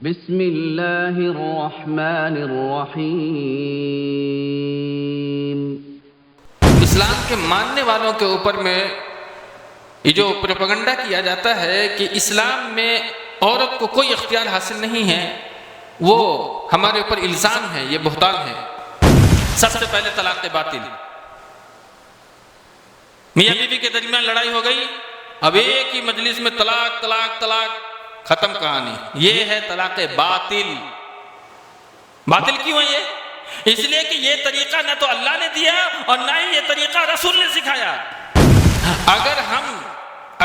بسم اللہ الرحمن الرحیم۔ اسلام کے ماننے والوں کے اوپر میں یہ جو پروپیگنڈا کیا جاتا ہے کہ اسلام میں عورت کو کوئی اختیار حاصل نہیں ہے، وہ ہمارے اوپر الزام ہے، یہ بہتان ہے۔ سب سے پہلے طلاق باطل، میاں بیوی کے درمیان لڑائی ہو گئی، اب ایک ہی مجلس میں طلاق طلاق طلاق، ختم کہانی۔ یہ ہے طلاق باطل۔ باطل کیوں ہے یہ؟ اس لیے کہ یہ طریقہ نہ تو اللہ نے دیا اور نہ ہی یہ طریقہ رسول نے سکھایا۔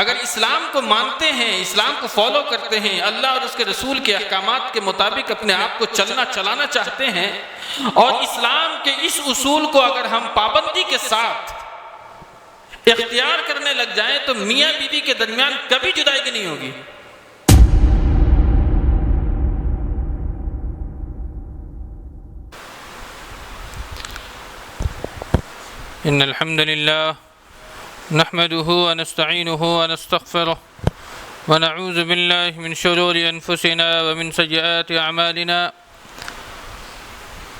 اگر اسلام کو مانتے ہیں، اسلام کو فالو کرتے ہیں، اللہ اور اس کے رسول کے احکامات کے مطابق اپنے آپ کو چلانا چاہتے ہیں، اور اسلام کے اس اصول کو اگر ہم پابندی کے ساتھ اختیار کرنے لگ جائیں تو میاں بیوی کے درمیان کبھی جدائی نہیں ہوگی۔ ان الحمد للہ نحمده ونستعینه ونستغفره ونعوذ باللہ من شرور انفسنا ومن سیئات اعمالنا،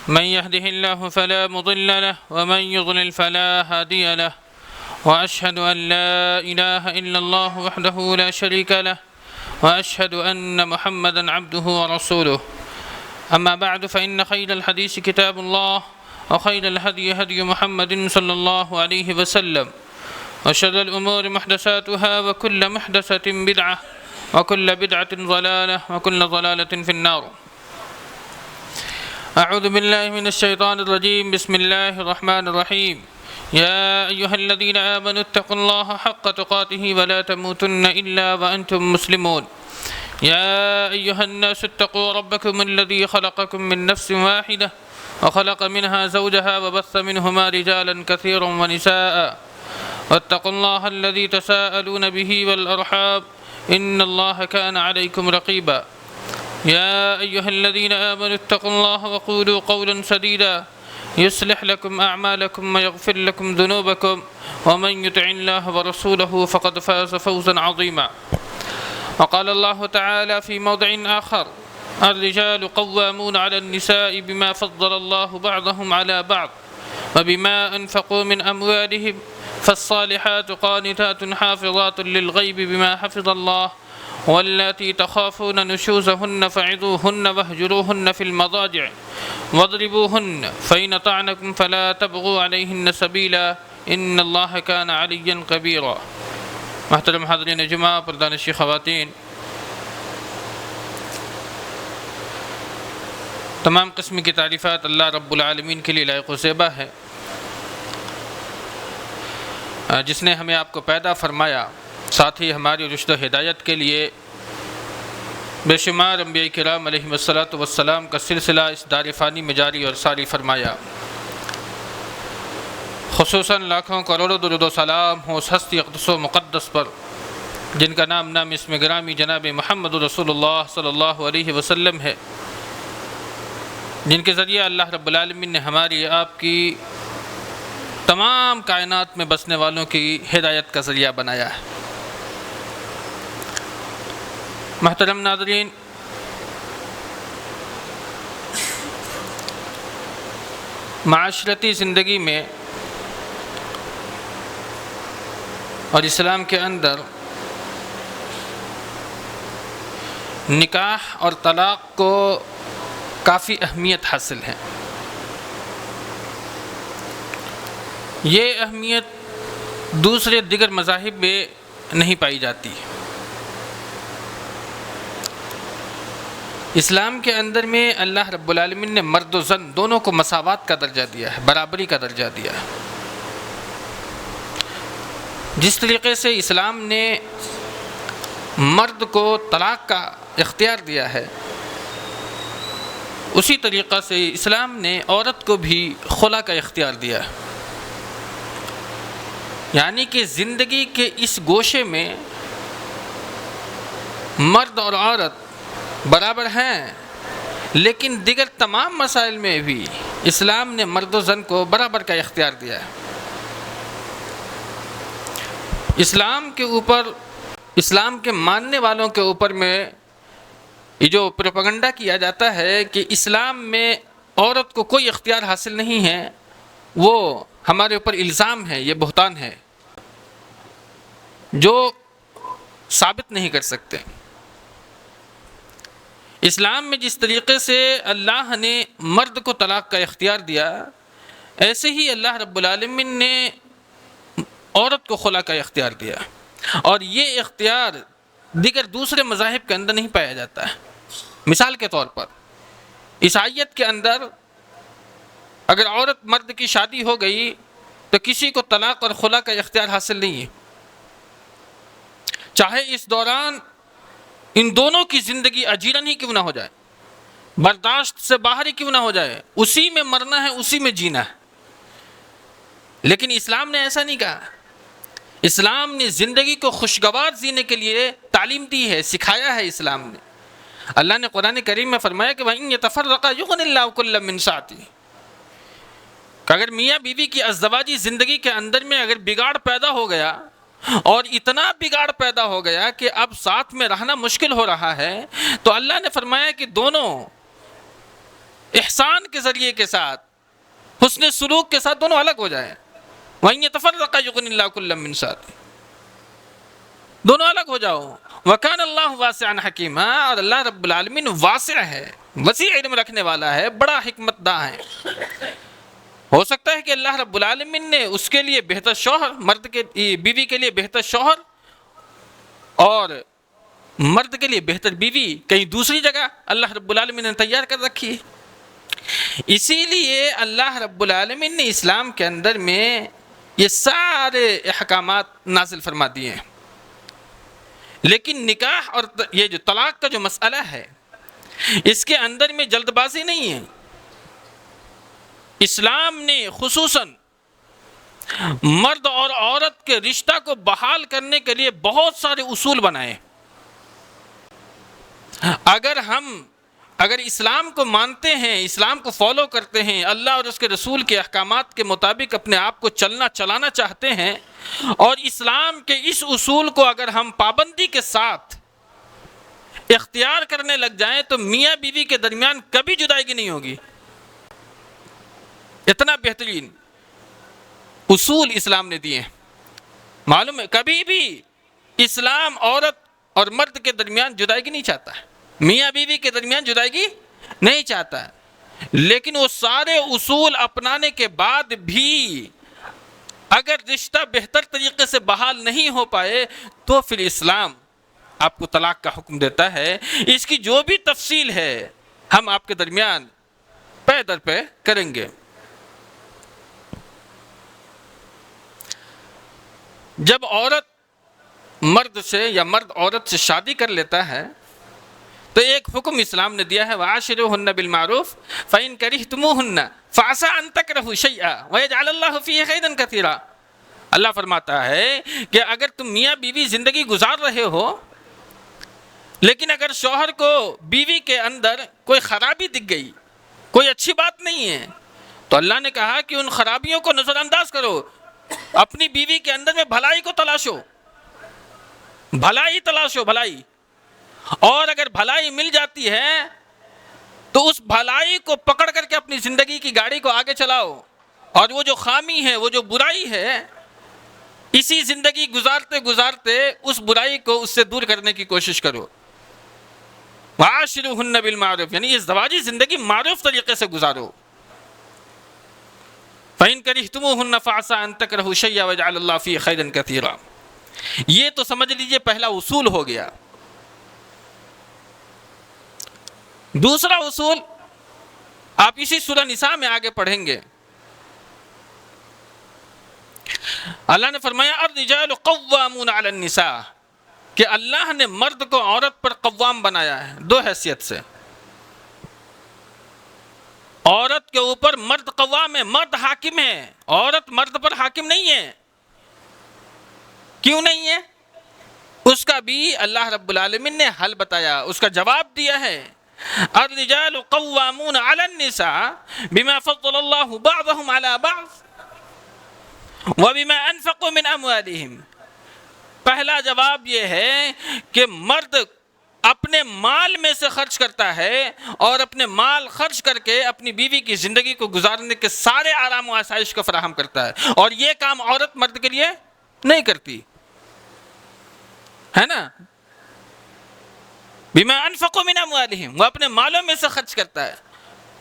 من يهده الله فلا مضل له ومن يضلل فلا هادي له، واشهد ان لا اله الا الله وحده لا شريك له، واشهد ان محمدا عبده ورسوله، اما بعد فان خير الحديث كتاب الله، وخير الهدي هدي محمد صلى الله عليه وسلم، وشر الأمور محدثاتها، وكل محدثة بدعة، وكل بدعة ضلالة، وكل ضلالة في النار۔ أعوذ بالله من الشيطان الرجيم، بسم الله الرحمن الرحيم۔ يا أيها الذين آمنوا اتقوا الله حق تقاته ولا تموتن إلا وأنتم مسلمون۔ يا أيها الناس اتقوا ربكم الذي خلقكم من نفس واحدة وخلق منها زوجها وبث منهما رجالا كثيرا ونساء، واتقوا الله الذي تساءلون به والأرحام إن الله كان عليكم رقيبا۔ يا أيها الذين آمنوا اتقوا الله وقولوا قولا سديدا يصلح لكم أعمالكم ويغفر لكم ذنوبكم، ومن يطع الله ورسوله فقد فاز فوزا عظيما۔ وقال الله تعالى في موضع آخر: الرجال قوامون على النساء بما فضل الله بعضهم على بعض وبما أنفقوا من أموالهم، فالصالحات قانتات حافظات للغيب بما حفظ الله، واللاتي تخافون نشوزهن فعظوهن واهجروهن في المضاجع واضربوهن، فإن أطعنكم فلا تبغوا عليهن سبيلا إن الله كان عليا كبيرا۔ محترم حاضرین جمعہ، پردانشی خواتین، تمام قسم کی تعریفات اللہ رب العالمین کے لیے لائق و زیبا ہے، جس نے ہمیں آپ کو پیدا فرمایا، ساتھ ہی ہماری رشد و ہدایت کے لیے بے شمار انبیاء کرام علیہم السلام کا سلسلہ اس دار فانی میں جاری اور ساری فرمایا۔ خصوصاً لاکھوں کروڑوں درود و سلام ہو اس ہستی اقدس و مقدس پر جن کا نام اسم گرامی جناب محمد رسول اللہ صلی اللہ علیہ وسلم ہے، جن کے ذریعے اللہ رب العالمین نے ہماری آپ کی تمام کائنات میں بسنے والوں کی ہدایت کا ذریعہ بنایا ہے۔ محترم ناظرین، معاشرتی زندگی میں اور اسلام کے اندر نکاح اور طلاق کو کافی اہمیت حاصل ہے۔ یہ اہمیت دوسرے دیگر مذاہب میں نہیں پائی جاتی۔ اسلام کے اندر میں اللہ رب العالمین نے مرد و زن دونوں کو مساوات کا درجہ دیا ہے، برابری کا درجہ دیا ہے۔ جس طریقے سے اسلام نے مرد کو طلاق کا اختیار دیا ہے، اسی طریقہ سے اسلام نے عورت کو بھی خلا کا اختیار دیا ہے۔ یعنی کہ زندگی کے اس گوشے میں مرد اور عورت برابر ہیں، لیکن دیگر تمام مسائل میں بھی اسلام نے مرد و زن کو برابر کا اختیار دیا ہے۔ اسلام کے ماننے والوں کے اوپر میں یہ جو پروپیگنڈا کیا جاتا ہے کہ اسلام میں عورت کو کوئی اختیار حاصل نہیں ہے، وہ ہمارے اوپر الزام ہے، یہ بہتان ہے جو ثابت نہیں کر سکتے۔ اسلام میں جس طریقے سے اللہ نے مرد کو طلاق کا اختیار دیا، ایسے ہی اللہ رب العالمین نے عورت کو خلا کا اختیار دیا، اور یہ اختیار دیگر دوسرے مذاہب کے اندر نہیں پایا جاتا ہے۔ مثال کے طور پر عیسائیت کے اندر اگر عورت مرد کی شادی ہو گئی تو کسی کو طلاق اور خلا کا اختیار حاصل نہیں ہے، چاہے اس دوران ان دونوں کی زندگی اجیرن ہی کیوں نہ ہو جائے، برداشت سے باہر ہی کیوں نہ ہو جائے، اسی میں مرنا ہے، اسی میں جینا ہے۔ لیکن اسلام نے ایسا نہیں کہا۔ اسلام نے زندگی کو خوشگوار جینے کے لیے تعلیم دی ہے، سکھایا ہے اسلام نے۔ اللہ نے قرآن کریم میں فرمایا کہ وَإِن يَتَفَرَّقَا يُغْنِ اللَّهُ كُلًّا مِّن سَعَتِهِ، کہ اگر میاں بیوی کی ازدواجی زندگی کے اندر میں اگر بگاڑ پیدا ہو گیا، اور اتنا بگاڑ پیدا ہو گیا کہ اب ساتھ میں رہنا مشکل ہو رہا ہے، تو اللہ نے فرمایا کہ دونوں احسان کے ذریعے کے ساتھ، حسن سلوک کے ساتھ دونوں الگ ہو جائیں۔ وَإِن يَتَفَرَّقَا يُغْنِ اللَّهُ كُلًّا مِّن سَعَتِهِ، دونوں الگ ہو جاؤ۔ وَكَانَ اللَّهُ وَاسِعًا حَكِيمًا، اور اللہ رب العالمین واسع ہے، وسیع علم رکھنے والا ہے، بڑا حکمت داں ہے۔ ہو سکتا ہے کہ اللہ رب العالمین نے اس کے لیے بہتر شوہر، مرد کے بیوی کے لیے بہتر شوہر اور مرد کے لیے بہتر بیوی کہیں دوسری جگہ اللہ رب العالمین نے تیار کر رکھی ہے۔ اسی لیے اللہ رب العالمین نے اسلام کے اندر میں یہ سارے احکامات نازل فرما دیے ہیں۔ لیکن نکاح اور یہ جو طلاق کا جو مسئلہ ہے، اس کے اندر میں جلد بازی نہیں ہے۔ اسلام نے خصوصاً مرد اور عورت کے رشتہ کو بحال کرنے کے لیے بہت سارے اصول بنائے۔ اگر اسلام کو مانتے ہیں، اسلام کو فالو کرتے ہیں، اللہ اور اس کے رسول کے احکامات کے مطابق اپنے آپ کو چلانا چاہتے ہیں، اور اسلام کے اس اصول کو اگر ہم پابندی کے ساتھ اختیار کرنے لگ جائیں تو میاں بیوی کے درمیان کبھی جدائی نہیں ہوگی۔ اتنا بہترین اصول اسلام نے دیے ہیں۔ معلوم ہے کبھی بھی اسلام عورت اور مرد کے درمیان جدائی نہیں چاہتا ہے، میاں بیوی کے درمیان جدائی نہیں چاہتا ہے، لیکن وہ سارے اصول اپنانے کے بعد بھی اگر رشتہ بہتر طریقے سے بحال نہیں ہو پائے تو پھر اسلام آپ کو طلاق کا حکم دیتا ہے۔ اس کی جو بھی تفصیل ہے ہم آپ کے درمیان پے در پے کریں گے۔ جب عورت مرد سے یا مرد عورت سے شادی کر لیتا ہے تو ایک حکم اسلام نے دیا ہے، وَعَاشِرُوهُنَّ بِالْمَعْرُوفِ فَإِن كَرِهْتُمُوهُنَّ فَعَسَىٰ أَن تَكْرَهُوا شَيْئًا وَيَجْعَلَ اللَّهُ فِيهِ خَيْرًا كَثِيرًا۔ اللہ فرماتا ہے کہ اگر تم میاں بیوی زندگی گزار رہے ہو، لیکن اگر شوہر کو بیوی کے اندر کوئی خرابی دکھ گئی، کوئی اچھی بات نہیں ہے، تو اللہ نے کہا کہ ان خرابیوں کو نظر انداز کرو، اپنی بیوی کے اندر میں بھلائی کو تلاشو، بھلائی تلاشو، بھلائی۔ اور اگر بھلائی مل جاتی ہے تو اس بھلائی کو پکڑ کر کے اپنی زندگی کی گاڑی کو آگے چلاؤ، اور وہ جو خامی ہے، وہ جو برائی ہے، اسی زندگی گزارتے گزارتے اس برائی کو اس سے دور کرنے کی کوشش کرو۔ وَعَاشِرُوهُنَّ بِالْمَعْرُوفِ، یعنی ازدواجی زندگی معروف طریقے سے گزارو۔ فَإِن كَرِهْتُمُوهُنَّ فَعَسَىٰ أَن تَكْرَهُوا شَيْئًا وَيَجْعَلَ اللَّهُ فِيهِ خَيْرًا كَثِيرًا۔ یہ تو سمجھ لیجئے پہلا اصول ہو گیا۔ دوسرا اصول آپ اسی سورہ نساء میں آگے پڑھیں گے۔ اللہ نے فرمایا الرجال قوامون علی النساء، کہ اللہ نے مرد کو عورت پر قوام بنایا ہے دو حیثیت سے۔ عورت کے اوپر مرد قوام ہے، مرد حاکم ہے، عورت مرد پر حاکم نہیں ہے۔ کیوں نہیں ہے؟ اس کا بھی اللہ رب العالمین نے حل بتایا، اس کا جواب دیا ہے۔ الرجال قوامون علی النساء بما فضل اللہ بعضهم علی بعض وبما انفقوا من اموالهم۔ پہلا جواب یہ ہے کہ مرد اپنے مال میں سے خرچ کرتا ہے اور اپنے مال خرچ کر کے اپنی بیوی کی زندگی کو گزارنے کے سارے آرام و آسائش کو فراہم کرتا ہے، اور یہ کام عورت مرد کے لیے نہیں کرتی ہے نا۔ بما انفقوا من اموالہم، وہ اپنے مالوں میں سے خرچ کرتا ہے۔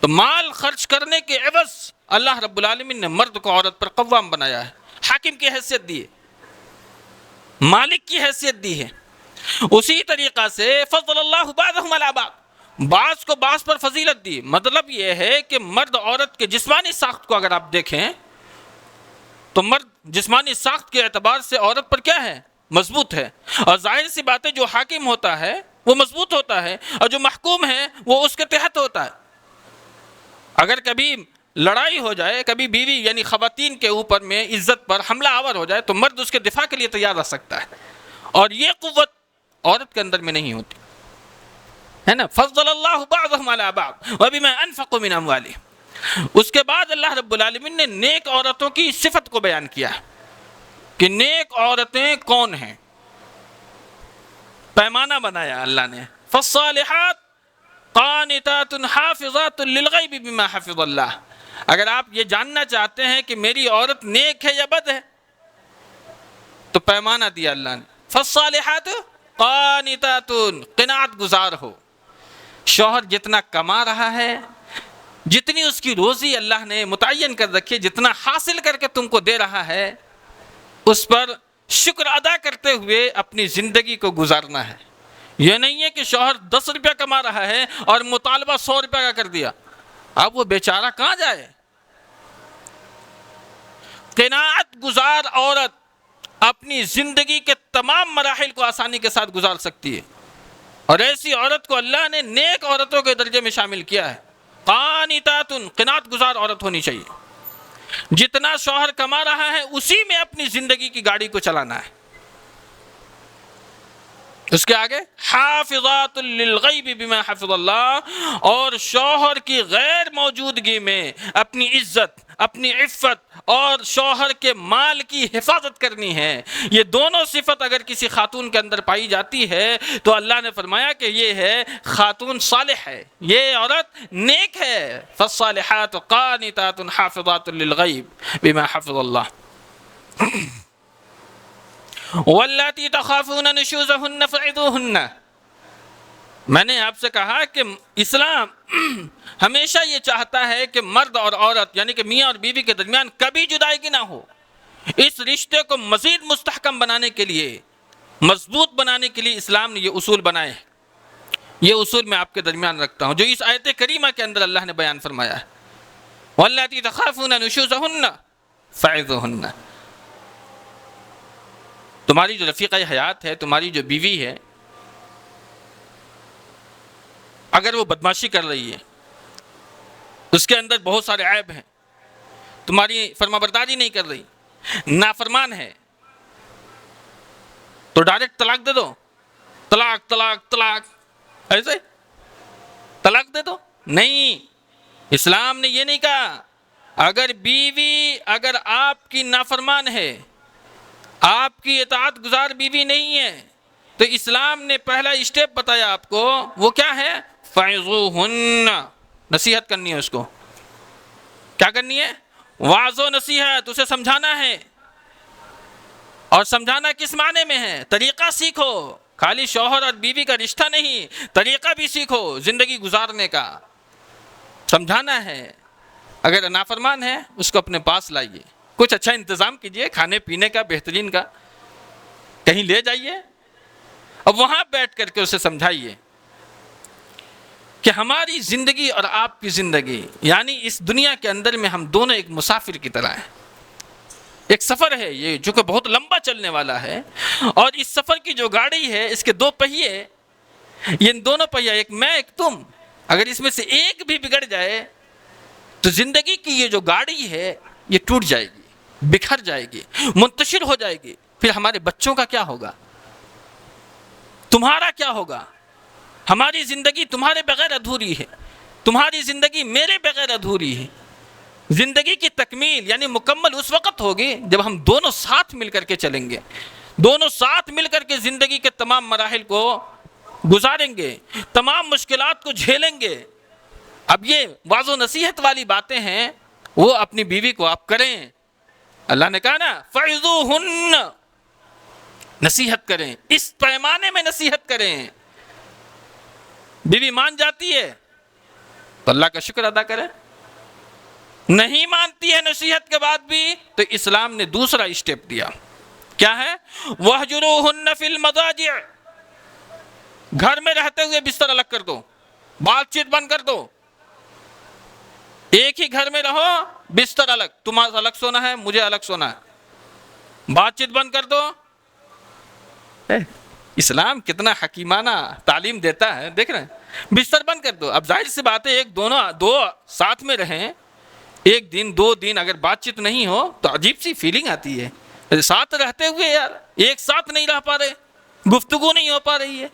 تو مال خرچ کرنے کے عوض اللہ رب العالمین نے مرد کو عورت پر قوام بنایا ہے، حاکم کی حیثیت دی ہے، مالک کی حیثیت دی ہے۔ اسی طریقہ سے فضل اللہ بعضهم علی بعض، بعض کو بعض پر فضیلت دی۔ مطلب یہ ہے کہ مرد عورت کے جسمانی ساخت کو اگر آپ دیکھیں تو مرد جسمانی ساخت کے اعتبار سے عورت پر کیا ہے؟ مضبوط ہے، اور ظاہر سی بات ہے جو حاکم ہوتا ہے وہ مضبوط ہوتا ہے، اور جو محکوم ہے وہ اس کے تحت ہوتا ہے۔ اگر کبھی لڑائی ہو جائے، کبھی بیوی یعنی خواتین کے اوپر میں عزت پر حملہ آور ہو جائے تو مرد اس کے دفاع کے لیے تیار رہ سکتا ہے، اور یہ قوت عورت کے اندر میں نہیں ہوتی ہے نا۔ فضل اللہ بعضهم علی بعض وبما انفقوا من اموالہم۔ اس کے بعد اللہ رب العالمین نے نیک عورتوں کی صفت کو بیان کیا کہ نیک عورتیں کون ہیں، پیمانہ بنایا اللہ نے۔ فالصالحات قانتات حافظات للغیب بما حفظ اللہ۔ اگر آپ یہ جاننا چاہتے ہیں کہ میری عورت نیک ہے یا بد ہے تو پیمانہ دیا اللہ نے۔ فالصالحات قانتات، قناعت گزار ہو۔ شوہر جتنا کما رہا ہے، جتنی اس کی روزی اللہ نے متعین کر رکھی، جتنا حاصل کر کے تم کو دے رہا ہے، اس پر شکر ادا کرتے ہوئے اپنی زندگی کو گزارنا ہے۔ یہ نہیں ہے کہ شوہر 10 روپیہ کما رہا ہے اور مطالبہ 100 روپیہ کا کر دیا، اب وہ بیچارہ کہاں جائے۔ قناعت گزار عورت اپنی زندگی کے تمام مراحل کو آسانی کے ساتھ گزار سکتی ہے، اور ایسی عورت کو اللہ نے نیک عورتوں کے درجے میں شامل کیا ہے۔ قانتات، قناعت گزار عورت ہونی چاہیے۔ جتنا شوہر کما رہا ہے اسی میں اپنی زندگی کی گاڑی کو چلانا ہے۔ اس کے آگے حافظات للغیب بما حفظ اللہ، اور شوہر کی غیر موجودگی میں اپنی عزت، اپنی عفت اور شوہر کے مال کی حفاظت کرنی ہے۔ یہ دونوں صفت اگر کسی خاتون کے اندر پائی جاتی ہے تو اللہ نے فرمایا کہ یہ ہے خاتون صالح ہے، یہ عورت نیک ہے۔ فالصالحات قانتات حافظات للغیب بما حفظ اللہ۔ واللاتی تخافون نشوزہن فعظوہن۔ میں نے آپ سے کہا کہ اسلام ہمیشہ یہ چاہتا ہے کہ مرد اور عورت یعنی کہ میاں اور بیوی کے درمیان کبھی جدائیگی نہ ہو۔ اس رشتے کو مزید مستحکم بنانے کے لیے، مضبوط بنانے کے لیے اسلام نے یہ اصول بنائے ہیں۔ یہ اصول میں آپ کے درمیان رکھتا ہوں جو اس آیت کریمہ کے اندر اللہ نے بیان فرمایا ہے۔ واللاتی تخافون نشوزہن فعظوہن۔ تمہاری جو رفیقہ حیات ہے، تمہاری جو بیوی ہے، اگر وہ بدماشی کر رہی ہے، اس کے اندر بہت سارے عیب ہیں، تمہاری فرمانبرداری نہیں کر رہی، نافرمان ہے، تو ڈائریکٹ طلاق دے دو۔ طلاق طلاق طلاق، ایسے طلاق دے دو؟ نہیں، اسلام نے یہ نہیں کہا۔ اگر بیوی اگر آپ کی نافرمان ہے، آپ کی اطاعت گزار بیوی نہیں ہے، تو اسلام نے پہلا اسٹیپ بتایا آپ کو، وہ کیا ہے؟ فعظوہن، نصیحت کرنی ہے اس کو۔ کیا کرنی ہے؟ واعظ و نصیحت، اسے سمجھانا ہے۔ اور سمجھانا کس معنی میں ہے؟ طریقہ سیکھو، خالی شوہر اور بیوی کا رشتہ نہیں، طریقہ بھی سیکھو زندگی گزارنے کا۔ سمجھانا ہے، اگر نافرمان ہے اس کو اپنے پاس لائیے، کچھ اچھا انتظام کیجئے، کھانے پینے کا بہترین کا، کہیں لے جائیے، اور وہاں بیٹھ کر کے اسے سمجھائیے کہ ہماری زندگی اور آپ کی زندگی یعنی اس دنیا کے اندر میں ہم دونوں ایک مسافر کی طرح ہیں۔ ایک سفر ہے یہ جو کہ بہت لمبا چلنے والا ہے، اور اس سفر کی جو گاڑی ہے اس کے 2 پہیے، یہ دونوں پہیے، ایک میں ایک تم، اگر اس میں سے ایک بھی بگڑ جائے تو زندگی کی یہ جو گاڑی ہے یہ ٹوٹ جائے گی، بکھر جائے گی، منتشر ہو جائے گی۔ پھر ہمارے بچوں کا کیا ہوگا؟ تمہارا کیا ہوگا؟ ہماری زندگی تمہارے بغیر ادھوری ہے، تمہاری زندگی میرے بغیر ادھوری ہے۔ زندگی کی تکمیل یعنی مکمل اس وقت ہوگی جب ہم دونوں ساتھ مل کر کے چلیں گے، دونوں ساتھ مل کر کے زندگی کے تمام مراحل کو گزاریں گے، تمام مشکلات کو جھیلیں گے۔ اب یہ واضح و نصیحت والی باتیں ہیں، وہ اپنی بیوی کو آپ کریں۔ اللہ نے کہا نا فَعِظُوهُنَّ، نصیحت کریں، اس پیمانے میں نصیحت کریں۔ بیوی مان جاتی ہے تو اللہ کا شکر ادا کرے، نہیں مانتی ہے نصیحت کے بعد بھی تو اسلام نے دوسرا اسٹیپ دیا، کیا ہے؟ وَاهْجُرُوهُنَّ فِي الْمَضَاجِعِ، گھر میں رہتے ہوئے بستر الگ کر دو، بات چیت بند کر دو، ایک ہی گھر میں رہو، بستر الگ، تمہارا الگ سونا ہے، مجھے الگ سونا ہے، بات چیت بند کر دو۔ اسلام کتنا حکیمانہ تعلیم دیتا ہے، دیکھ رہے ہیں، بستر بند کر دو۔ اب ظاہر سی بات ہے، ایک دو ساتھ میں رہیں، ایک دن 2 دن اگر بات چیت نہیں ہو تو عجیب سی فیلنگ آتی ہے، ساتھ رہتے ہوئے یار ایک ساتھ نہیں رہ پا رہے، گفتگو نہیں ہو پا رہی ہے،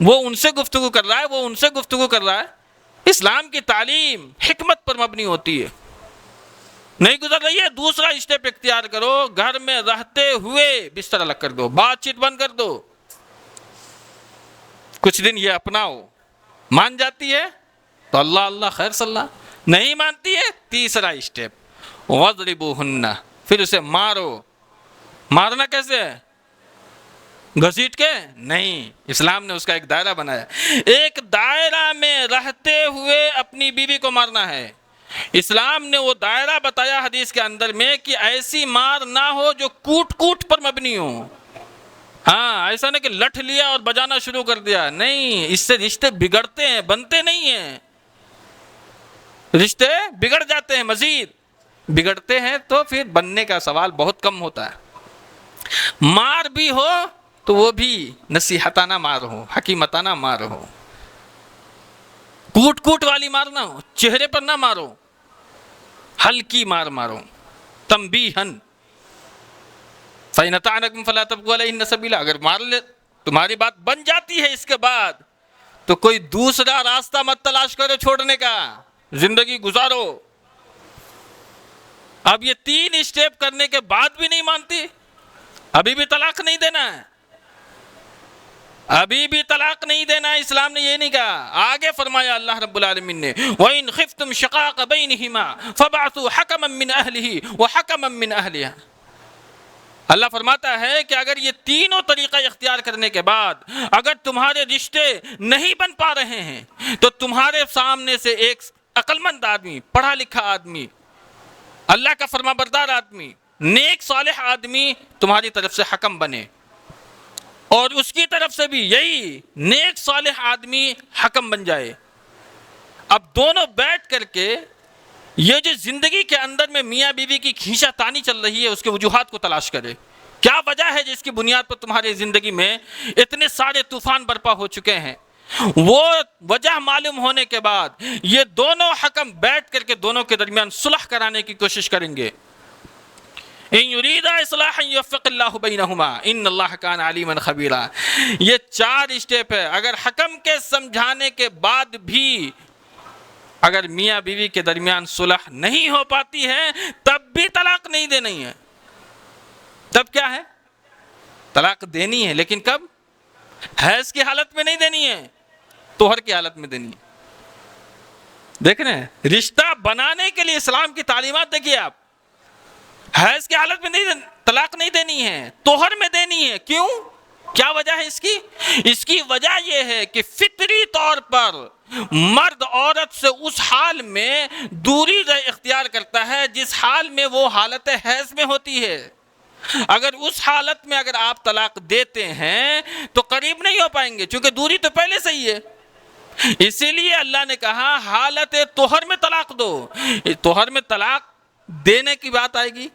وہ ان سے گفتگو کر رہا ہے، وہ ان سے گفتگو کر رہا ہے۔ اسلام کی تعلیم حکمت پر مبنی ہوتی ہے، نہیں گزر رہی ہے، دوسرا اسٹیپ اختیار کرو، گھر میں رہتے ہوئے بستر الگ کر دو، بات چیت بند کر دو، کچھ دن یہ اپناؤ، مان جاتی ہے تو اللہ اللہ خیر صلی اللہ، نہیں مانتی ہے تیسرا اسٹیپ وَاضْرِبُوهُنَّ، پھر اسے مارو۔ مارنا کیسے ہے؟ گھسیٹ کے نہیں، اسلام نے اس کا ایک دائرہ بنایا، ایک دائرہ میں رہتے ہوئے اپنی بیوی کو مارنا ہے۔ اسلام نے وہ دائرہ بتایا حدیث کے اندر میں کہ ایسی مار نہ ہو جو کوٹ کوٹ پر مبنی ہو، ہاں ایسا نہیں کہ لٹھ لیا اور بجانا شروع کر دیا، نہیں، اس سے رشتے بگڑتے ہیں، بنتے نہیں ہیں، رشتے بگڑ جاتے ہیں، مزید بگڑتے ہیں تو پھر بننے کا سوال بہت کم ہوتا ہے۔ مار بھی ہو تو وہ بھی نصیحتانہ مار ہو، حکیمتانہ مار ہو، کوٹ کوٹ والی مار نہ ہو، چہرے پر نہ مارو، ہلکی مار مارو، تنبیہن فَإِنْ أَطَعْنَكُمْ فَلَا تَبْغُوا عَلَيْهِنَّ سَبِيلًا، اگر مار لے تمہاری بات بن جاتی ہے اس کے بعد تو کوئی دوسرا راستہ مت تلاش کرو چھوڑنے کا، زندگی گزارو۔ اب یہ 3 اسٹیپ کرنے کے بعد بھی نہیں مانتی، ابھی بھی طلاق نہیں دینا ہے، ابھی بھی طلاق نہیں دینا ہے، اسلام نے یہ نہیں کہا، آگے فرمایا اللہ رب العالمین نے وَإِنْ خِفْتُمْ شِقَاقَ بَيْنِهِمَا فَابْعَثُوا حَكَمًا مِّنْ أَهْلِهِ وَحَكَمًا مِّنْ أَهْلِهَا۔ اللہ فرماتا ہے کہ اگر یہ تینوں طریقہ اختیار کرنے کے بعد اگر تمہارے رشتے نہیں بن پا رہے ہیں تو تمہارے سامنے سے ایک عقل مند آدمی، پڑھا لکھا آدمی، اللہ کا فرما بردار آدمی، نیک صالح آدمی تمہاری طرف سے حکم بنے، اور اس کی طرف سے بھی یہی نیک صالح آدمی حکم بن جائے۔ اب دونوں بیٹھ کر کے یہ جو زندگی کے اندر میں میاں بیوی کی کھینچا تانی چل رہی ہے اس کے وجوہات کو تلاش کرے، کیا وجہ ہے جس کی بنیاد پر تمہاری زندگی میں اتنے سارے طوفان برپا ہو چکے ہیں۔ وہ وجہ معلوم ہونے کے بعد یہ دونوں حکم بیٹھ کر کے دونوں کے درمیان صلح کرانے کی کوشش کریں گے۔ ان یرید اصلاحا یوفق اللہ بینہما ان اللہ کان علیما خبیرا۔ یہ 4 اسٹیپ ہے، اگر حکم کے سمجھانے کے بعد بھی اگر میاں بیوی کے درمیان صلح نہیں ہو پاتی ہے تب بھی طلاق نہیں دینی ہے۔ تب کیا ہے؟ طلاق دینی ہے، لیکن کب؟ حیض کی حالت میں نہیں دینی ہے، طہر کی حالت میں دینی ہے۔ دیکھ رہے ہیں رشتہ بنانے کے لیے اسلام کی تعلیمات دیکھیے آپ، حیض کی حالت میں نہیں طلاق نہیں دینی ہے، طہر میں دینی ہے۔ کیوں؟ کیا وجہ ہے اس کی؟ اس کی وجہ یہ ہے کہ فطری طور پر مرد عورت سے اس حال میں دوری اختیار کرتا ہے جس حال میں وہ حالت حیض میں ہوتی ہے۔ اگر اس حالت میں اگر آپ طلاق دیتے ہیں تو قریب نہیں ہو پائیں گے، چونکہ دوری تو پہلے سے ہی ہے۔ اسی لیے اللہ نے کہا حالت طہر میں طلاق دو۔ طہر میں طلاق دینے کی بات آئے گی،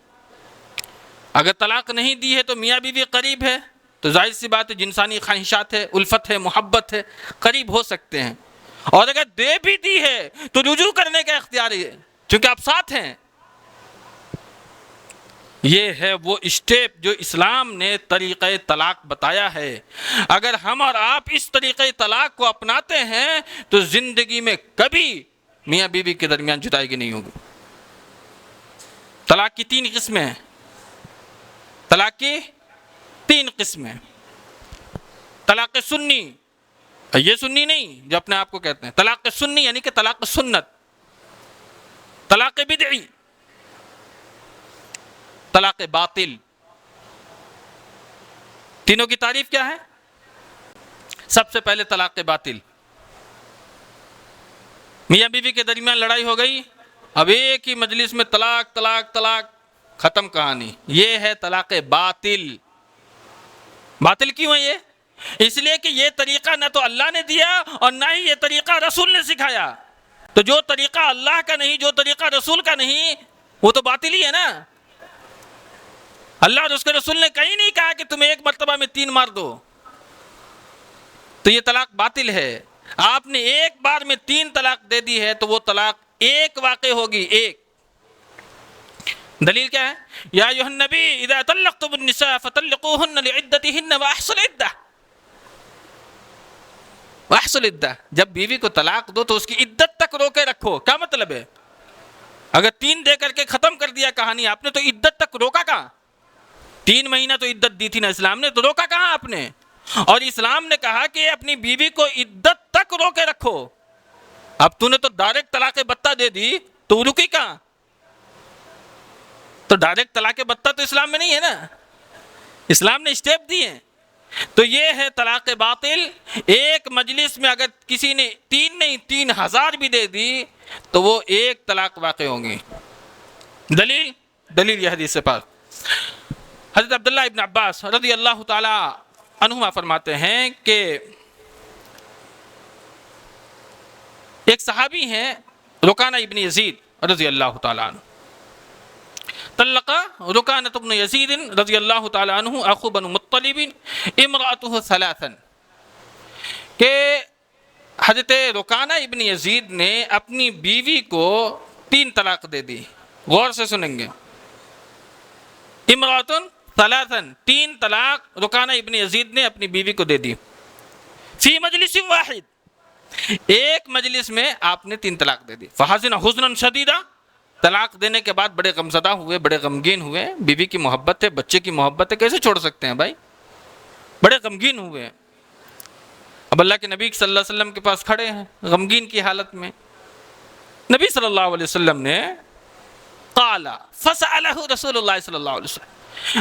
اگر طلاق نہیں دی ہے تو میاں بیوی قریب ہے تو ظاہر سی بات ہے جنسانی خواہشات ہے، الفت ہے، محبت ہے، قریب ہو سکتے ہیں، اور اگر دے بھی دی ہے تو رجوع کرنے کا اختیار ہے چونکہ آپ ساتھ ہیں۔ یہ ہے وہ اسٹیپ جو اسلام نے طریقہ طلاق بتایا ہے۔ اگر ہم اور آپ اس طریقہ طلاق کو اپناتے ہیں تو زندگی میں کبھی میاں بیوی کے درمیان جدائی نہیں ہوگی۔ طلاق کی 3 قسمیں ہیں، طلاق کی 3 قسمیں، طلاق سنی، یہ سنی نہیں جو اپنے آپ کو کہتے ہیں، طلاق سنی یعنی کہ طلاق سنت، طلاق بدعی، طلاق باطل، تینوں کی تعریف کیا ہے؟ سب سے پہلے طلاق باطل، میاں بیوی کے درمیان لڑائی ہو گئی، اب ایک ہی مجلس میں طلاق طلاق طلاق، ختم کہانی، یہ ہے طلاق باطل۔ باطل کیوں ہے یہ؟ اس لیے کہ یہ طریقہ نہ تو اللہ نے دیا اور نہ ہی یہ طریقہ رسول نے سکھایا۔ تو جو طریقہ اللہ کا نہیں، جو طریقہ رسول کا نہیں، وہ تو باطل ہی ہے نا۔ اللہ اور اس کے رسول نے کہیں نہیں کہا کہ تم ایک مرتبہ میں 3 مار دو، تو یہ طلاق باطل ہے۔ آپ نے ایک بار میں 3 طلاق دے دی ہے تو وہ طلاق ایک واقع ہوگی، ایک۔ دلیل کیا ہے؟ یا ایھا النبی اذا طلقتم النساء فطلقوهن لعدتهن واحصوا العدہ، واحصوا العدہ، جب بیوی کو طلاق دو تو اس کی عدت تک روکے رکھو۔ کیا مطلب ہے؟ اگر 3 دے کر کے ختم کر دیا کہانی آپ نے تو عدت تک روکا کہاں؟ 3 مہینہ تو عدت دی تھی نا اسلام نے، تو روکا کہاں آپ نے؟ اور اسلام نے کہا کہ اپنی بیوی کو عدت تک روکے رکھو۔ اب تو نے تو ڈائریکٹ طلاق بتہ دے دی تو رکی کہاں؟ تو ڈائریکٹ طلاق بتہ تو اسلام میں نہیں ہے نا، اسلام نے اسٹیپ دی ہیں۔ تو یہ ہے طلاق باطل۔ ایک مجلس میں اگر کسی نے 3 نہیں 3000 بھی دے دی تو وہ ایک طلاق واقع ہوں گی۔ دلیل یہ حدیث سے پاک حضرت عبداللہ ابن عباس رضی اللہ تعالی عنہما فرماتے ہیں کہ ایک صحابی ہیں رکانہ ابن یزید رضی اللہ تعالی عنہ، طلق رکانہ ابن یزید رضی اللہ تعالی عنہ اخو بن مطلب امرأته 3، کہ حضرت رکانہ ابن یزید نے اپنی بیوی کو 3 طلاق دے دی۔ غور سے سنیں گے، امرأۃ 3 طلاق رکانہ ابن یزید نے اپنی بیوی کو دے دی، فی مجلس واحد، ایک مجلس میں آپ نے 3 طلاق دے دی۔ فحزن حزنا شدیدا، طلاق دینے کے بعد بڑے غمزدہ ہوئے، بڑے غمگین ہوئے، بیوی کی محبت ہے، بچے کی محبت ہے، کیسے چھوڑ سکتے ہیں بھائی؟ بڑے غمگین ہوئے۔ اب اللہ کے نبی صلی اللہ علیہ وسلم کے پاس کھڑے ہیں غمگین کی حالت میں، نبی صلی اللہ علیہ وسلم نے قال فسألہ رسول اللہ صلی اللہ علیہ وسلم،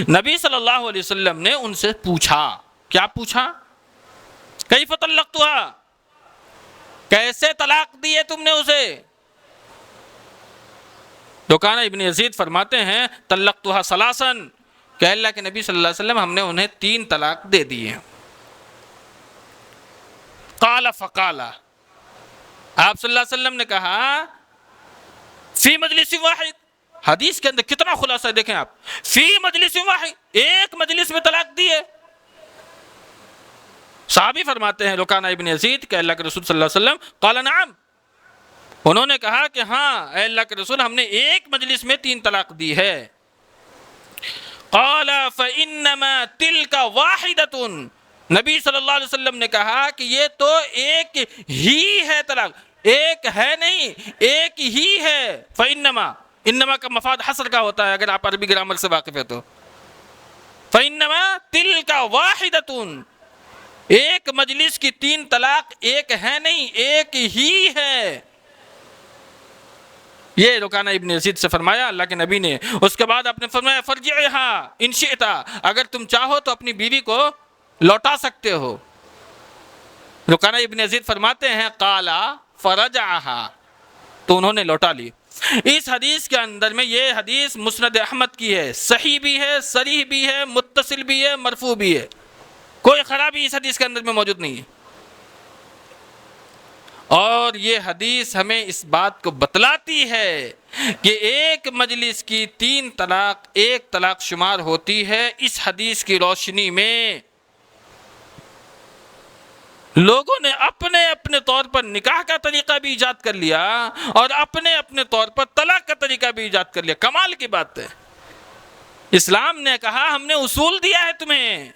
نبی صلی اللہ علیہ وسلم نے ان سے پوچھا۔ کیا پوچھا؟ کیف طلقتها، کیسے طلاق دیے تم نے اسے؟ رکانہ ابن یزید فرماتے ہیں طلقتها 3، کہ اللہ کے نبی صلی اللہ علیہ وسلم ہم نے انہیں 3 طلاق دے دیے۔ قال فقال، آپ صلی اللہ علیہ وسلم نے کہا فی مجلس واحد، حدیث کے اندر کتنا خلاصہ ہے دیکھیں آپ، فی مجلس واحد، ایک مجلس میں طلاق دیے۔ صحابی فرماتے ہیں رکانہ ابن یزید کہ اللہ کے رسول صلی اللہ علیہ وسلم قال نعم، انہوں نے کہا کہ ہاں اے اللہ کے رسول ہم نے ایک مجلس میں 3 طلاق دی ہے۔ قال فإنما تلك واحدة، نبی صلی اللہ علیہ وسلم نے کہا کہ یہ تو ایک ہی ہے طلاق، ایک ہے نہیں، ایک ہی ہے۔ فإنما، انما کا مفاد حصر کا ہوتا ہے اگر آپ عربی گرامر سے واقف ہے تو۔ فإنما تلك واحدة، ایک مجلس کی 3 طلاق ایک ہے نہیں، ایک ہی ہے۔ یہ رکانہ ابن یزید سے فرمایا اللہ کے نبی نے۔ اس کے بعد آپ نے فرمایا فرجعها ان شئت، اگر تم چاہو تو اپنی بیوی کو لوٹا سکتے ہو۔ رکانہ ابن یزید فرماتے ہیں قال فرجعها، تو انہوں نے لوٹا لی۔ اس حدیث کے اندر میں یہ حدیث مسند احمد کی ہے، صحیح بھی ہے، صریح بھی ہے، متصل بھی ہے، مرفوع بھی ہے، کوئی خرابی اس حدیث کے اندر میں موجود نہیں ہے۔ اور یہ حدیث ہمیں اس بات کو بتلاتی ہے کہ ایک مجلس کی 3 طلاق ایک طلاق شمار ہوتی ہے۔ اس حدیث کی روشنی میں لوگوں نے اپنے اپنے طور پر نکاح کا طریقہ بھی ایجاد کر لیا اور اپنے اپنے طور پر طلاق کا طریقہ بھی ایجاد کر لیا۔ کمال کی بات ہے، اسلام نے کہا ہم نے اصول دیا ہے تمہیں،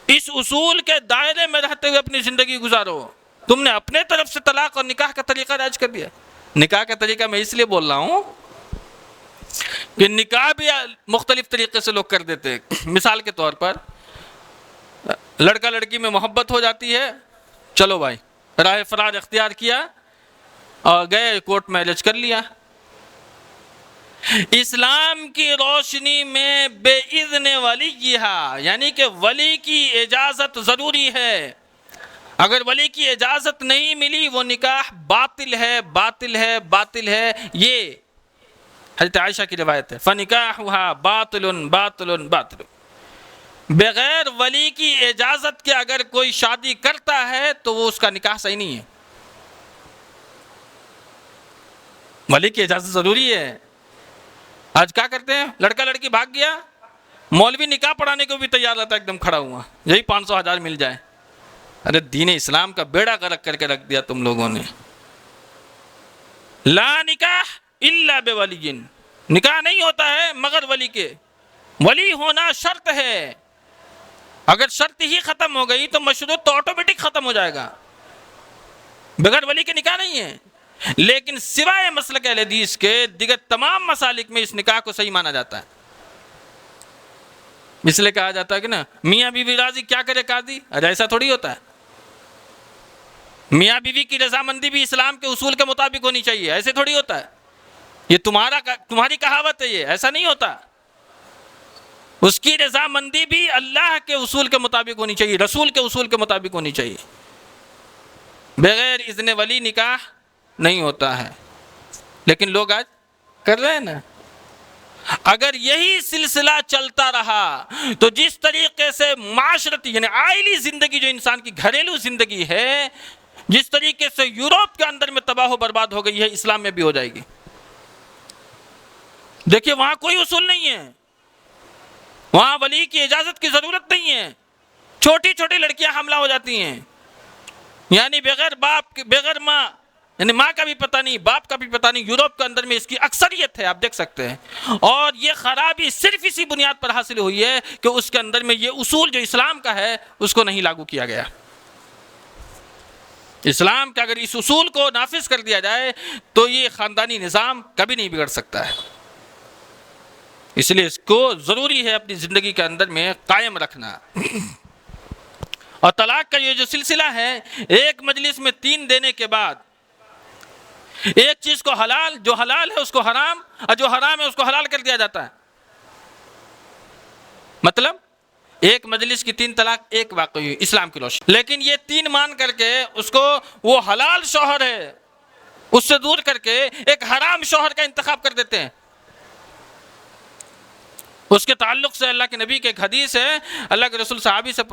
اس اصول کے دائرے میں رہتے ہوئے اپنی زندگی گزارو۔ تم نے اپنے طرف سے طلاق اور نکاح کا طریقہ رائج کر دیا۔ نکاح کا طریقہ میں اس لیے بول رہا ہوں کہ نکاح بھی مختلف طریقے سے لوگ کر دیتے ہیں۔ مثال کے طور پر لڑکا لڑکی میں محبت ہو جاتی ہے، چلو بھائی راہ فرار اختیار کیا اور گئے کورٹ میرج کر لیا۔ اسلام کی روشنی میں بے اذن ولیہا، یعنی کہ ولی کی اجازت ضروری ہے۔ اگر ولی کی اجازت نہیں ملی وہ نکاح باطل ہے، باطل ہے، باطل ہے۔ یہ حضرت عائشہ کی روایت ہے، فنکاحها باطل باطل باطل۔ بغیر ولی کی اجازت کے اگر کوئی شادی کرتا ہے تو وہ اس کا نکاح صحیح نہیں ہے۔ ولی کی اجازت ضروری ہے۔ آج کیا کرتے ہیں، لڑکا لڑکی بھاگ گیا، مولوی نکاح پڑھانے کو بھی تیار رہتا ہے، ایک دم کھڑا ہوا، یہی 500,000 مل جائے۔ ارے دین اسلام کا بیڑا غرق کر کے رکھ دیا تم لوگوں نے۔ لا نکاح الا بولی، نکاح نہیں ہوتا ہے مگر ولی کے، ولی ہونا شرط ہے۔ اگر شرط ہی ختم ہو گئی تو مشروط تو آٹومیٹک ختم ہو جائے گا، بغیر ولی کے نکاح نہیں ہے۔ لیکن سوائے مسلک اہل حدیث کے دیگر تمام مسالک میں اس نکاح کو صحیح مانا جاتا ہے۔ اس لیے کہا جاتا ہے کہ نا میاں بیوی راضی کیا کرے قاضی، ارے ایسا تھوڑی ہوتا ہے۔ میاں بیوی کی رضامندی بھی اسلام کے اصول کے مطابق ہونی چاہیے، ایسے تھوڑی ہوتا ہے۔ یہ تمہاری کہاوت ہے، یہ ایسا نہیں ہوتا۔ اس کی رضامندی بھی اللہ کے اصول کے مطابق ہونی چاہیے، رسول کے اصول کے مطابق ہونی چاہیے۔ بغیر اذن ولی نکاح نہیں ہوتا ہے، لیکن لوگ آج کر رہے ہیں نا۔ اگر یہی سلسلہ چلتا رہا تو جس طریقے سے معاشرتی یعنی عائلی زندگی جو انسان کی گھریلو زندگی ہے، جس طریقے سے یورپ کے اندر میں تباہ و برباد ہو گئی ہے، اسلام میں بھی ہو جائے گی۔ دیکھیے وہاں کوئی اصول نہیں ہے، وہاں ولی کی اجازت کی ضرورت نہیں ہے، چھوٹی چھوٹی لڑکیاں حاملہ ہو جاتی ہیں، یعنی بغیر باپ بغیر ماں، یعنی ماں کا بھی پتہ نہیں باپ کا بھی پتہ نہیں۔ یورپ کے اندر میں اس کی اکثریت ہے، آپ دیکھ سکتے ہیں۔ اور یہ خرابی صرف اسی بنیاد پر حاصل ہوئی ہے کہ اس کے اندر میں یہ اصول جو اسلام کا ہے اس کو نہیں لاگو کیا گیا۔ اسلام کا اگر اس اصول کو نافذ کر دیا جائے تو یہ خاندانی نظام کبھی نہیں بگڑ سکتا ہے۔ اس لیے اس کو ضروری ہے اپنی زندگی کے اندر میں قائم رکھنا۔ اور طلاق کا یہ جو سلسلہ ہے، ایک مجلس میں 3 دینے کے بعد ایک چیز کو حلال، جو حلال ہے اس کو حرام، اور جو حرام ہے اس کو حلال کر دیا جاتا ہے۔ مطلب ایک مجلس کی 3 طلاق ایک واقعی ہوئی اسلام کی روشنی، لیکن یہ 3 مان کر کے اس کو وہ حلال شوہر ہے اس سے دور کر کے ایک حرام شوہر کا انتخاب کر دیتے ہیں۔ اس کے تعلق سے اللہ کے نبی کے ایک حدیث ہے، اللہ کے رسول صحابی سے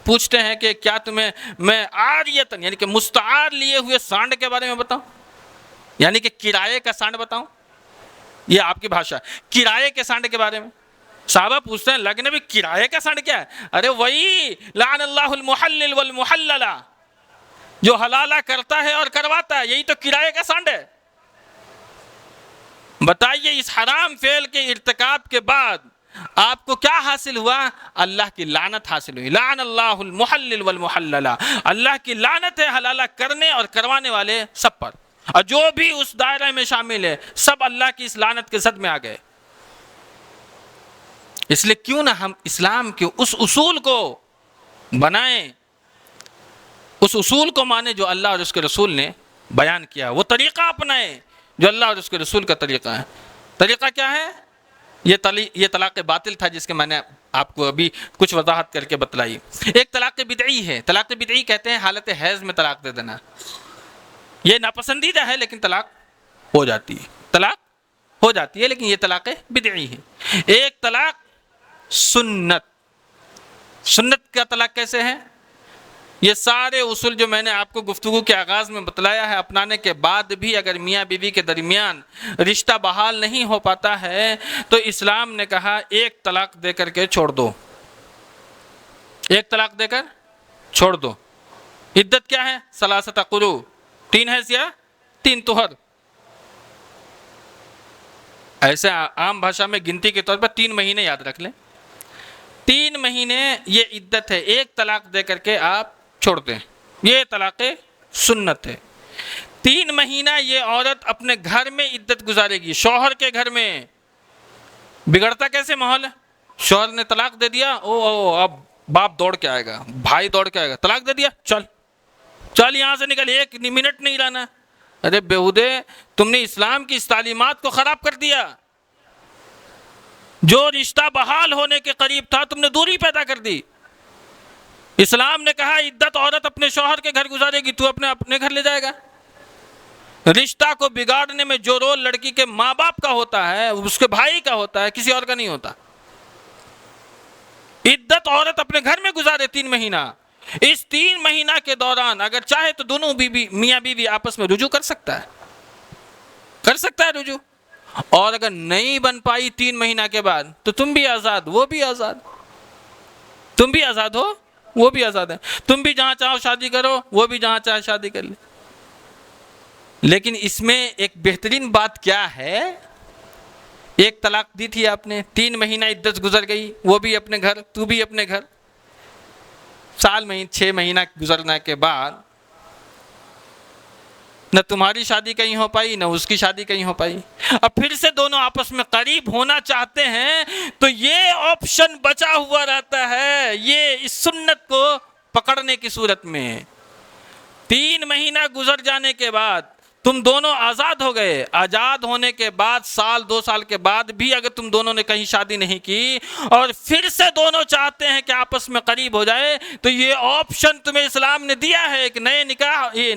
پوچھتے ہیں کہ کیا تمہیں میں عاریتن یعنی کہ مستعار لیے ہوئے سانڈ کے بارے میں بتاؤں، یعنی کہ کرائے کا سانڈ بتاؤں؟ یہ آپ کی بھاشا ہے، کرائے کے سانڈ کے بارے میں۔ صحابہ پوچھتے ہیں اللہ کے نبی کرائے کا سانڈ کیا ہے؟ ارے وہی لعن اللہ المحلل والمحللہ، جو حلالہ کرتا ہے اور کرواتا ہے، یہی تو کرائے کا سانڈ ہے۔ بتائیے اس حرام فعل کے ارتکاب کے بعد آپ کو کیا حاصل ہوا؟ اللہ کی لعنت حاصل ہوئی۔ لعن اللہ المحلل والمحللہ، اللہ کی لعنت ہے حلالہ کرنے اور کروانے والے سب پر، اور جو بھی اس دائرہ میں شامل ہے سب اللہ کی اس لعنت کے زد میں آ گئے۔ اس لیے کیوں نہ ہم اسلام کے اس اصول کو بنائیں، اس اصول کو مانیں جو اللہ اور اس کے رسول نے بیان کیا، وہ طریقہ اپنائیں جو اللہ اور اس کے رسول کا طریقہ ہے۔ طریقہ کیا ہے؟ یہ طلاق باطل تھا جس کے میں نے آپ کو ابھی کچھ وضاحت کر کے بتلائی۔ ایک طلاق بدعی ہے، طلاق بدعی کہتے ہیں حالت حیض میں طلاق دے دینا۔ یہ ناپسندیدہ ہے لیکن طلاق ہو جاتی ہے، طلاق ہو جاتی ہے لیکن یہ طلاق بدعی ہے۔ ایک طلاق سنت، سنت کا طلاق کیسے ہے؟ یہ سارے اصول جو میں نے آپ کو گفتگو کے آغاز میں بتلایا ہے، اپنانے کے بعد بھی اگر میاں بیوی کے درمیان رشتہ بحال نہیں ہو پاتا ہے تو اسلام نے کہا ایک طلاق دے کر کے چھوڑ دو، ایک طلاق دے کر چھوڑ دو۔ عدت کیا ہے؟ ثلاثۃ قروء، 3 حیض یا 3 طہر۔ ایسے عام بھاشا میں گنتی کے طور پر 3 مہینے یاد رکھ لیں، 3 مہینے یہ عدت ہے، ایک طلاق دے کر کے آپ چھوڑ دیں، یہ طلاق سنت ہے۔ 3 مہینہ یہ عورت اپنے گھر میں عدت گزارے گی، شوہر کے گھر میں۔ بگڑتا کیسے ماحول ہے؟ شوہر نے طلاق دے دیا، اب باپ دوڑ کے آئے گا، بھائی دوڑ کے آئے گا، طلاق دے دیا، چل چل یہاں سے نکل، 1 منٹ نہیں رہنا۔ ارے بےہودے، تم نے اسلام کی اس تعلیمات کو خراب کر دیا۔ جو رشتہ بحال ہونے کے قریب تھا تم نے دوری پیدا کر دی۔ اسلام نے کہا عدت عورت اپنے شوہر کے گھر گزارے گی، تو اپنے گھر لے جائے گا۔ رشتہ کو بگاڑنے میں جو رول لڑکی کے ماں باپ کا ہوتا ہے، اس کے بھائی کا ہوتا ہے، کسی اور کا نہیں ہوتا۔ عدت عورت اپنے گھر میں گزارے 3 مہینہ، اس 3 مہینہ کے دوران اگر چاہے تو دونوں میاں بیوی آپس میں رجوع کر سکتا ہے رجوع۔ اور اگر نہیں بن پائی 3 مہینہ کے بعد تو تم بھی آزاد، وہ بھی آزاد، تم بھی آزاد ہو، وہ بھی آزاد ہے۔ تم بھی جہاں چاہو شادی کرو، وہ بھی جہاں چاہے شادی کر لے۔ لیکن اس میں ایک بہترین بات کیا ہے، 1 طلاق دی تھی آپ نے، 3 مہینہ عدت گزر گئی، وہ بھی اپنے گھر، تو بھی اپنے گھر۔ سال میں 6 مہینہ گزرنے کے بعد نہ تمہاری شادی کہیں ہو پائی، نہ اس کی شادی کہیں ہو پائی۔ اب پھر سے دونوں آپس میں قریب ہونا چاہتے ہیں تو یہ آپشن بچا ہوا رہتا ہے، یہ اس سنت کو پکڑنے کی صورت میں۔ 3 مہینہ گزر جانے کے بعد تم دونوں آزاد ہو گئے۔ آزاد ہونے کے بعد سال 2 سال کے بعد بھی اگر تم دونوں نے کہیں شادی نہیں کی اور پھر سے دونوں چاہتے ہیں کہ آپس میں قریب ہو جائے، تو یہ آپشن تمہیں اسلام نے دیا ہے کہ نئے نکاح، یہ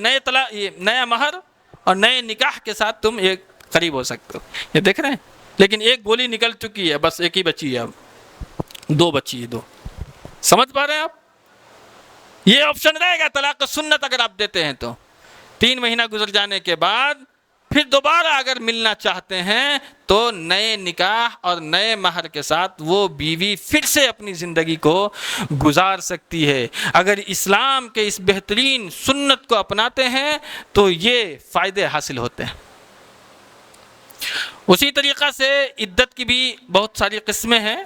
نیا مہر اور نئے نکاح کے ساتھ تم ایک قریب ہو سکتے ہو۔ یہ دیکھ رہے ہیں، لیکن ایک گولی نکل چکی ہے، بس ایک ہی بچی ہے، اب 2 بچی ہے، 2۔ سمجھ پا رہے ہیں آپ؟ یہ آپشن رہے گا طلاق سنت اگر آپ دیتے ہیں تو 3 مہینہ گزر جانے کے بعد پھر دوبارہ اگر ملنا چاہتے ہیں تو نئے نکاح اور نئے مہر کے ساتھ وہ بیوی پھر سے اپنی زندگی کو گزار سکتی ہے۔ اگر اسلام کے اس بہترین سنت کو اپناتے ہیں تو یہ فائدے حاصل ہوتے ہیں۔ اسی طریقہ سے عدت کی بھی بہت ساری قسمیں ہیں۔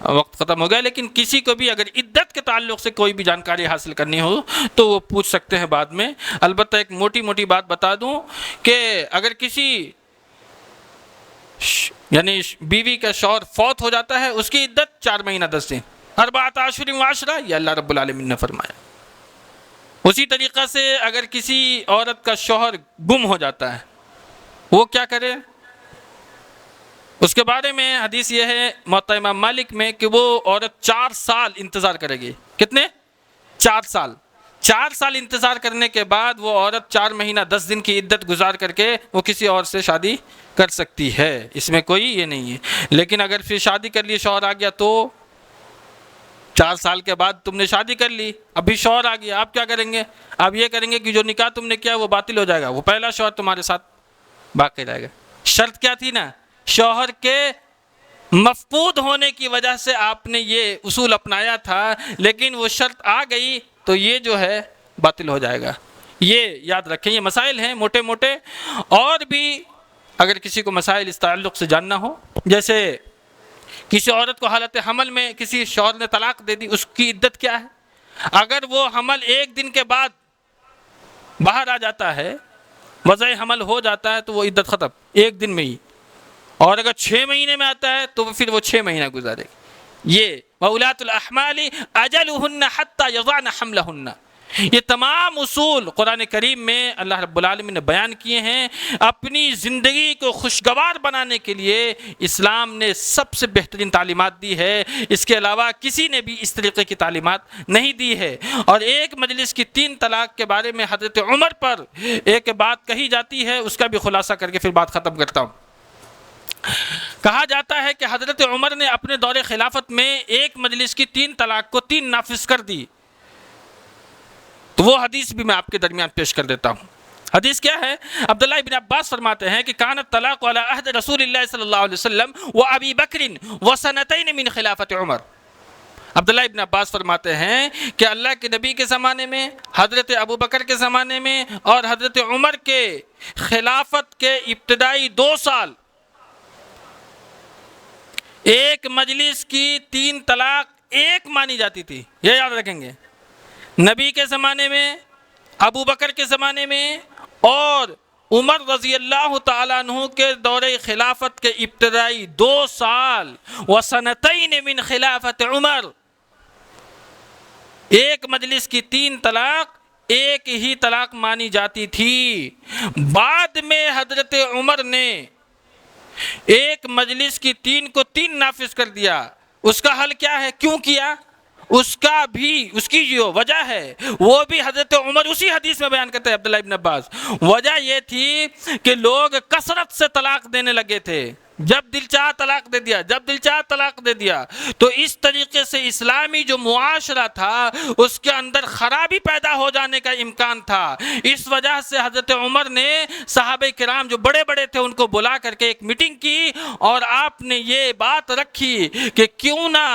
وقت ختم ہو گیا، لیکن کسی کو بھی اگر عدت کے تعلق سے کوئی بھی جانکاری حاصل کرنی ہو تو وہ پوچھ سکتے ہیں بعد میں۔ البتہ ایک موٹی بات بتا دوں کہ اگر کسی یعنی بیوی کا شوہر فوت ہو جاتا ہے، اس کی عدت 4 مہینہ 10 دن، 4 اشہر و عشرہ، یہ اللہ رب العالمین نے فرمایا۔ اسی طریقہ سے اگر کسی عورت کا شوہر گم ہو جاتا ہے، وہ کیا کرے؟ اس کے بارے میں حدیث یہ ہے موطا امام مالک میں کہ وہ عورت 4 سال انتظار کرے گی۔ کتنے؟ 4 سال۔ 4 سال انتظار کرنے کے بعد وہ عورت 4 مہینہ 10 دن کی عدت گزار کر کے وہ کسی اور سے شادی کر سکتی ہے، اس میں کوئی یہ نہیں ہے۔ لیکن اگر پھر شادی کر لی، شوہر آ گیا، تو 4 سال کے بعد تم نے شادی کر لی، ابھی شوہر آ گیا، آپ کیا کریں گے؟ آپ یہ کریں گے کہ جو نکاح تم نے کیا وہ باطل ہو جائے گا، وہ پہلا شوہر تمہارے ساتھ باقی رہے گا۔ شرط کیا تھی نا؟ شوہر کے مفقود ہونے کی وجہ سے آپ نے یہ اصول اپنایا تھا، لیکن وہ شرط آ گئی تو یہ جو ہے باطل ہو جائے گا۔ یہ یاد رکھیں، یہ مسائل ہیں موٹے۔ اور بھی اگر کسی کو مسائل اس تعلق سے جاننا ہو، جیسے کسی عورت کو حالت حمل میں کسی شوہر نے طلاق دے دی، اس کی عدت کیا ہے؟ اگر وہ حمل 1 دن کے بعد باہر آ جاتا ہے، وضع حمل ہو جاتا ہے، تو وہ عدت ختم 1 دن میں ہی۔ اور اگر 6 مہینے میں آتا ہے تو پھر وہ 6 مہینہ گزارے گی۔ یہ وَأُولَاتُ الْأَحْمَالِ أَجَلُهُنَّ حَتَّى يَضَعْنَ حَمْلَهُنَّ، یہ تمام اصول قرآن کریم میں اللہ رب العالمین نے بیان کیے ہیں۔ اپنی زندگی کو خوشگوار بنانے کے لیے اسلام نے سب سے بہترین تعلیمات دی ہے، اس کے علاوہ کسی نے بھی اس طریقے کی تعلیمات نہیں دی ہے۔ اور ایک مجلس کی 3 طلاق کے بارے میں حضرت عمر پر ایک بات کہی جاتی ہے، اس کا بھی خلاصہ کر کے پھر بات ختم کرتا ہوں۔ کہا جاتا ہے کہ حضرت عمر نے اپنے دور خلافت میں ایک مجلس کی 3 طلاق کو 3 نافذ کر دی۔ تو وہ حدیث بھی میں آپ کے درمیان پیش کر دیتا ہوں۔ حدیث کیا ہے؟ عبداللہ ابن عباس فرماتے ہیں کہ کانت طلاق علی عہد رسول اللہ صلی اللہ علیہ وسلم و ابی بکر و سنتین من خلافت عمر۔ عبداللہ ابن عباس فرماتے ہیں کہ اللہ کے نبی کے زمانے میں، حضرت ابو بکر کے زمانے میں اور حضرت عمر کے خلافت کے ابتدائی 2 سال ایک مجلس کی 3 طلاق ایک مانی جاتی تھی۔ یہ یاد رکھیں گے، نبی کے زمانے میں، ابو بکر کے زمانے میں اور عمر رضی اللہ تعالیٰ عنہ کے دور خلافت کے ابتدائی 2 سال وسنتین من خلافت عمر، ایک مجلس کی 3 طلاق ایک ہی طلاق مانی جاتی تھی۔ بعد میں حضرت عمر نے ایک مجلس کی 3 کو 3 نافذ کر دیا۔ اس کا حل کیا ہے؟ کیوں کیا؟ اس کی جو وجہ ہے وہ بھی حضرت عمر اسی حدیث میں بیان کرتے ہیں، عبداللہ ابن عباس۔ وجہ یہ تھی کہ لوگ کثرت سے طلاق دینے لگے تھے، جب دل چاہا طلاق دے دیا، جب دل چاہا طلاق دے دیا۔ تو اس طریقے سے اسلامی جو معاشرہ تھا اس کے اندر خرابی پیدا ہو جانے کا امکان تھا۔ اس وجہ سے حضرت عمر نے صحابہ کرام جو بڑے بڑے تھے ان کو بلا کر کے ایک میٹنگ کی، اور آپ نے یہ بات رکھی کہ کیوں نہ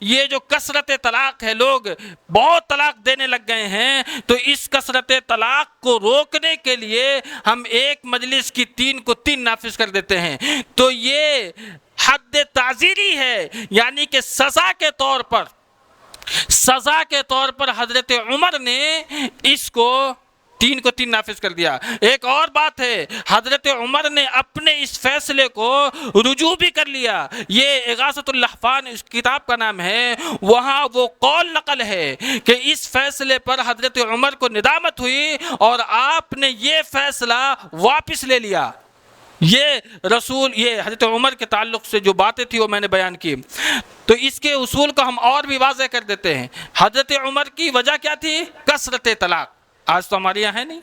یہ جو کثرت طلاق ہے، لوگ بہت طلاق دینے لگ گئے ہیں، تو اس کثرت طلاق کو روکنے کے لیے ہم ایک مجلس کی 3 کو 3 نافذ کر دیتے ہیں۔ تو یہ حد تعزیری ہے، یعنی کہ سزا کے طور پر حضرت عمر نے اس کو 3 کو 3 نافذ کر دیا۔ ایک اور بات ہے، حضرت عمر نے اپنے اس فیصلے کو رجوع بھی کر لیا۔ یہ اغاثۃ اللحفان اس کتاب کا نام ہے، وہاں وہ قول نقل ہے کہ اس فیصلے پر حضرت عمر کو ندامت ہوئی اور آپ نے یہ فیصلہ واپس لے لیا۔ یہ حضرت عمر کے تعلق سے جو باتیں تھی وہ میں نے بیان کی۔ تو اس کے اصول کو ہم اور بھی واضح کر دیتے ہیں۔ حضرت عمر کی وجہ کیا تھی؟ کثرت طلاق۔ آج تو ہمارے یہاں ہے نہیں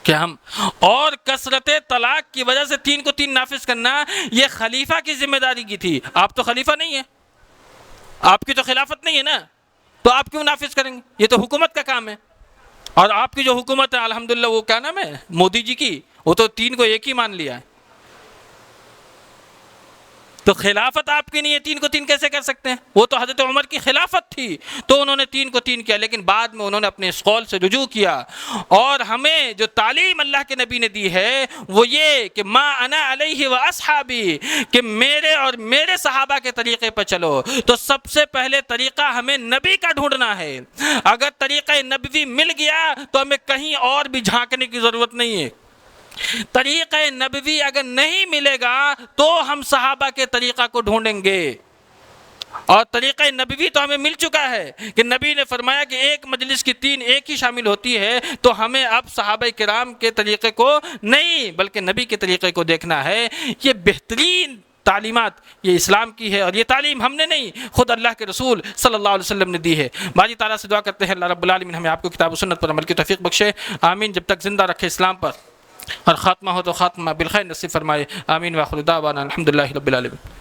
کہ ہم، اور کثرت طلاق کی وجہ سے 3 کو 3 نافذ کرنا یہ خلیفہ کی ذمہ داری کی تھی۔ آپ تو خلیفہ نہیں ہیں، آپ کی تو خلافت نہیں ہے نا، تو آپ کیوں نافذ کریں گے؟ یہ تو حکومت کا کام ہے۔ اور آپ کی جو حکومت ہے الحمدللہ، وہ کیا نام ہے، مودی جی کی، وہ تو 3 کو 1 ہی مان لیا ہے۔ تو خلافت آپ کی نہیں ہے، 3 کو 3 کیسے کر سکتے ہیں؟ وہ تو حضرت عمر کی خلافت تھی، تو انہوں نے 3 کو 3 کیا، لیکن بعد میں انہوں نے اپنے اس قول سے رجوع کیا۔ اور ہمیں جو تعلیم اللہ کے نبی نے دی ہے وہ یہ کہ ما انا علیہ و اصحابی، کہ میرے اور میرے صحابہ کے طریقے پر چلو۔ تو سب سے پہلے طریقہ ہمیں نبی کا ڈھونڈنا ہے۔ اگر طریقہ نبوی مل گیا تو ہمیں کہیں اور بھی جھانکنے کی ضرورت نہیں ہے۔ طریقہ نبوی اگر نہیں ملے گا تو ہم صحابہ کے طریقہ کو ڈھونڈیں گے، اور طریقہ نبوی تو ہمیں مل چکا ہے کہ نبی نے فرمایا کہ ایک مجلس کی 3 ایک ہی شامل ہوتی ہے۔ تو ہمیں اب صحابہ کرام کے طریقے کو نہیں بلکہ نبی کے طریقے کو دیکھنا ہے۔ یہ بہترین تعلیمات یہ اسلام کی ہے، اور یہ تعلیم ہم نے نہیں، خود اللہ کے رسول صلی اللہ علیہ وسلم نے دی ہے۔ باری تعالیٰ سے دعا کرتے ہیں اللہ رب العالمین ہمیں آپ کو کتاب و سنت پر عمل کی توفیق بخشے، آمین۔ جب تک زندہ رکھے اسلام پر، اور خاتمہ ہو تو خاتمہ بالخیر نصیب فرمائے، آمین۔ وآخر دعوانا الحمدللہ رب العالمین۔